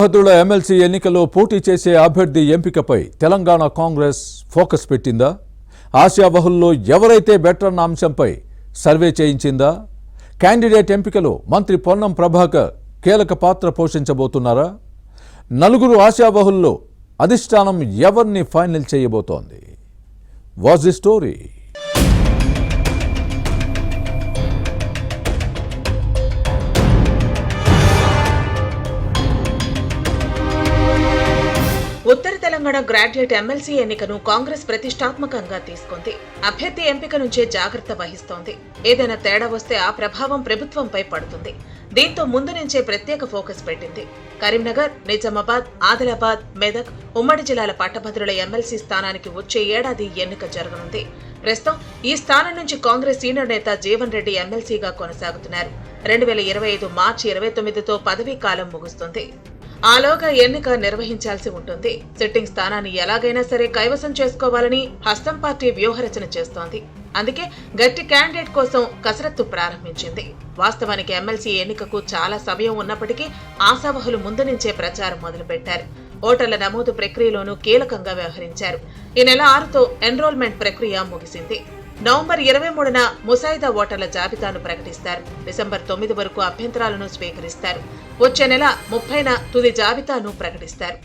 పట్టభద్రుల ఎమ్మెల్సీ ఎన్నికల్లో పోటీ చేసే అభ్యర్థి ఎంపికపై తెలంగాణ కాంగ్రెస్ ఫోకస్ పెట్టిందా? ఆశావహుల్లో ఎవరైతే బెటర్ అన్న అంశంపై సర్వే చేయించిందా? క్యాండిడేట్ ఎంపికలో మంత్రి పొన్నం ప్రభాకర్ కీలక పాత్ర పోషించబోతున్నారా? నలుగురు ఆశావహుల్లో అధిష్టానం ఎవరిని ఫైనల్ చేయబోతోంది? What's the story? ఉత్తర తెలంగాణ గ్రాడ్యుయేట్ ఎమ్మెల్సీ ఎన్నికను కాంగ్రెస్ ప్రతిష్టాత్మకంగా తీసుకుంది. అభ్యర్థి ఎంపిక నుంచే జాగ్రత్త వహిస్తోంది. ఏదైనా తేడా వస్తే ఆ ప్రభావం ప్రభుత్వంపై పడుతుంది. దీంతో ముందు నుంచే ప్రత్యేక ఫోకస్ పెట్టింది. కరీంనగర్, నిజామాబాద్, ఆదిలాబాద్, మెదక్ ఉమ్మడి జిల్లాల పట్టభద్రుల ఎమ్మెల్సీ స్థానానికి వచ్చే ఏడాది ఎన్నిక జరగనుంది. ప్రస్తుతం ఈ స్థానం నుంచి కాంగ్రెస్ సీనియర్ నేత జీవన్ రెడ్డి ఎమ్మెల్సీగా కొనసాగుతున్నారు. 2025 మార్చి 29తో పదవీ కాలం ముగుస్తుంది. ఆలోగా ఎన్నిక నిర్వహించాల్సి ఉంటుంది. సిట్టింగ్ స్థానాన్ని ఎలాగైనా సరే కైవసం చేసుకోవాలని హస్తం పార్టీ వ్యూహరచన చేస్తోంది. అందుకే గట్టి క్యాండిడేట్ కోసం కసరత్తు ప్రారంభించింది. వాస్తవానికి ఎమ్మెల్సీ ఎన్నికకు చాలా సమయం ఉన్నప్పటికీ ఆశావహులు ముందు నుంచే ప్రచారం మొదలుపెట్టారు. ఓటర్ల నమోదు ప్రక్రియలోనూ కీలకంగా వ్యవహరించారు. ఈ నెల 6తో ఎన్రోల్మెంట్ ప్రక్రియ ముగిసింది. నవంబర్ 23న ముసాయిదా ఓటర్ల జాబితాను ప్రకటిస్తారు. డిసెంబర్ 9 వరకు అభ్యంతరాలను స్వీకరిస్తారు. వచ్చే నెల 30న తుది జాబితాను ప్రకటిస్తారు.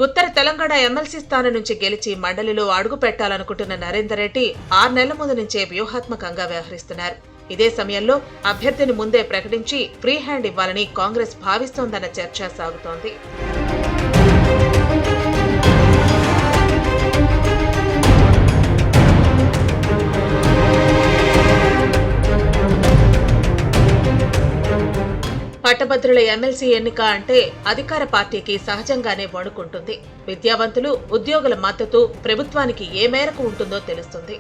ఉత్తర తెలంగాణ ఎమ్మెల్సీ స్థానం నుంచి గెలిచి మండలిలో అడుగు పెట్టాలనుకుంటున్న నరేందర్ రెడ్డి 6 నెలల ముందు నుంచే వ్యూహాత్మకంగా వ్యవహరిస్తున్నారు. ఇదే సమయంలో అభ్యర్థిని ముందే ప్రకటించి ఫ్రీ హ్యాండ్ ఇవ్వాలని కాంగ్రెస్ భావిస్తోందన్న చర్చ సాగుతోంది. పట్టభద్రుల ఎమ్మెల్సీ ఎన్నిక అంటే అధికార పార్టీకి సహజంగానే వణుకుంటుంది. విద్యావంతులు, ఉద్యోగుల మద్దతు ప్రభుత్వానికి ఏ మేరకు ఉంటుందో తెలుస్తుంది.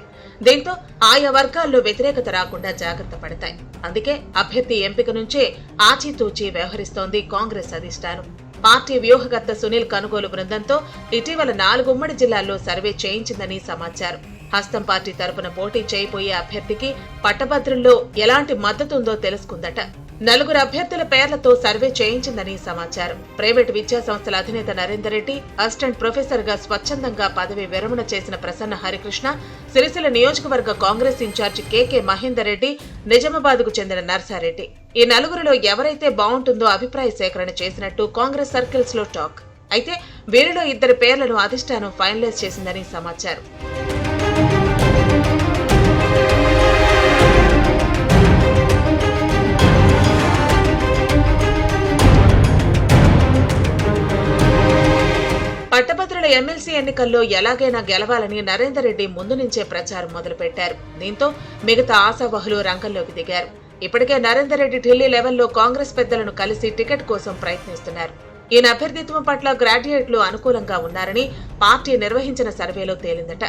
దీంతో ఆయా వర్గాల్లో వ్యతిరేకత రాకుండా జాగ్రత్త పడతాయి. అందుకే అభ్యర్థి ఎంపిక నుంచే ఆచితూచి వ్యవహరిస్తోంది కాంగ్రెస్ అధిష్టానం. పార్టీ వ్యూహకర్త సునీల్ కనుగోలు బృందంతో ఇటీవల 4 ఉమ్మడి జిల్లాల్లో సర్వే చేయించిందని సమాచారం. హస్తం పార్టీ తరపున పోటీ చేయబోయే అభ్యర్థికి పట్టభద్రుల్లో ఎలాంటి మద్దతుందో తెలుసుకుందట. 4 అభ్యర్థుల పేర్లతో సర్వే చేయించిందని సమాచారం. ప్రైవేటు విద్యా సంస్థల అధినేత నరేందర్ రెడ్డి, అసిస్టెంట్ ప్రొఫెసర్ గా స్వచ్ఛందంగా పదవి విరమణ చేసిన ప్రసన్న హరికృష్ణ, సిరిసిల్ల నియోజకవర్గ కాంగ్రెస్ ఇన్ఛార్జి కేకే మహేందర్ రెడ్డి, నిజామాబాద్ కు చెందిన నర్సారెడ్డి. ఈ 4గురిలో ఎవరైతే బాగుంటుందో అభిప్రాయ సేకరణ చేసినట్టు కాంగ్రెస్ సర్కిల్స్ లో టాక్. అయితే వీరిలో 2 పేర్లను అధిష్టానం ఫైనలైజ్ చేసిందని సమాచారం. పట్టభద్రుల ఎమ్మెల్సీ ఎన్నికల్లో ఎలాగైనా గెలవాలని నరేందర్ రెడ్డి ముందు నుంచే ప్రచారం మొదలుపెట్టారు. దీంతో మిగతా ఆశావహులు రంగంలోకి దిగారు. ఇప్పటికే నరేందర్ రెడ్డి ఢిల్లీ లెవెల్లో కాంగ్రెస్ పెద్దలను కలిసి టికెట్ కోసం ప్రయత్నిస్తున్నారు. ఈయన అభ్యర్థిత్వం పట్ల గ్రాడ్యుయేట్లు అనుకూలంగా ఉన్నారని పార్టీ నిర్వహించిన సర్వేలో తేలిందట.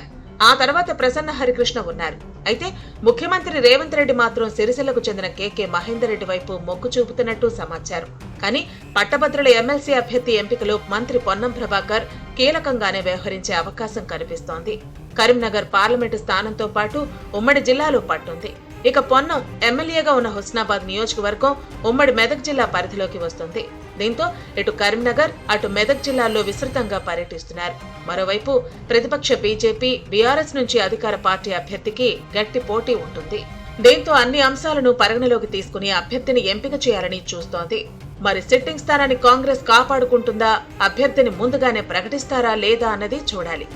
ఆ తర్వాత ప్రసన్న హరికృష్ణ ఉన్నారు. అయితే ముఖ్యమంత్రి రేవంత్ రెడ్డి మాత్రం సిరిసిల్లకు చెందిన కేకే మహేందర్ రెడ్డి వైపు మొగ్గు చూపుతున్నట్టు సమాచారం. కానీ పట్టభద్రుల ఎమ్మెల్సీ అభ్యర్థి ఎంపికలో మంత్రి పొన్నం ప్రభాకర్ కీలకంగానే వ్యవహరించే అవకాశం కనిపిస్తోంది. కరీంనగర్ పార్లమెంటు స్థానంతో పాటు ఉమ్మడి జిల్లాలో పట్టుంది. ఇక పొన్నం ఎమ్మెల్యేగా ఉన్న హుస్నాబాద్ నియోజకవర్గం ఉమ్మడి మెదక్ జిల్లా పరిధిలోకి వస్తుంది. దీంతో ఇటు కరీంనగర్, అటు మెదక్ జిల్లాల్లో విస్తృతంగా పర్యటిస్తున్నారు. మరోవైపు ప్రతిపక్ష బీజేపీ, బీఆర్ఎస్ నుంచి అధికార పార్టీ అభ్యర్థికి గట్టి పోటీ ఉంటుంది. దీంతో అన్ని అంశాలను పరిగణలోకి తీసుకుని అభ్యర్థిని ఎంపిక చేయాలని చూస్తోంది. మరి సిట్టింగ్ స్థానాన్ని కాంగ్రెస్ కాపాడుకుంటుందా, అభ్యర్థిని ముందుగానే ప్రకటిస్తారా లేదా అన్నది చూడాలి.